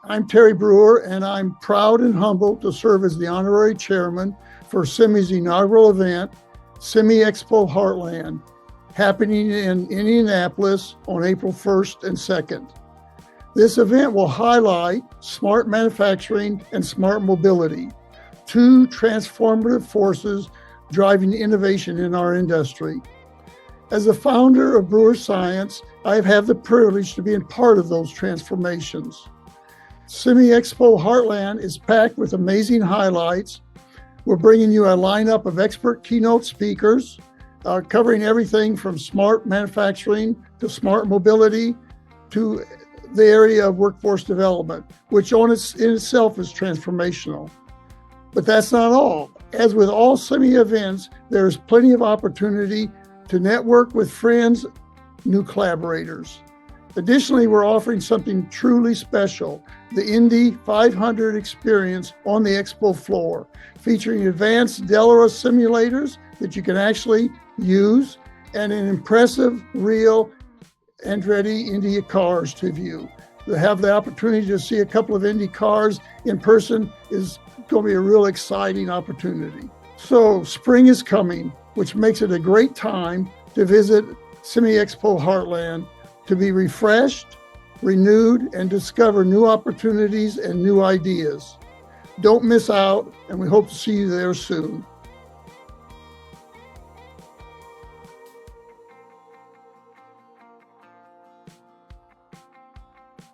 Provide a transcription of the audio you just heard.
I'm Terry Brewer, and I'm proud and humbled to serve as the honorary chairman for SEMI's inaugural event, SEMIEXPO Heartland, happening in Indianapolis on April 1st and 2nd. This event will highlight smart manufacturing and smart mobility, two transformative forces driving innovation in our industry. As the founder of Brewer Science, I've had the privilege to be a part of those transformations. SEMIEXPO Heartland is packed with amazing highlights. We're bringing you a lineup of expert keynote speakers, covering everything from smart manufacturing to smart mobility to the area of workforce development, which in itself is transformational. But that's not all. As with all SEMI events, there's plenty of opportunity to network with friends, new collaborators. Additionally, we're offering something truly special, the Indy 500 experience on the expo floor, featuring advanced Delora simulators that you can actually use and an impressive, real Andretti Indy cars to view. To have the opportunity to see a couple of Indy cars in person is going to be a real exciting opportunity. So spring is coming, which makes it a great time to visit SEMIEXPO Heartland to be refreshed, renewed, and discover new opportunities and new ideas. Don't miss out, and we hope to see you there soon.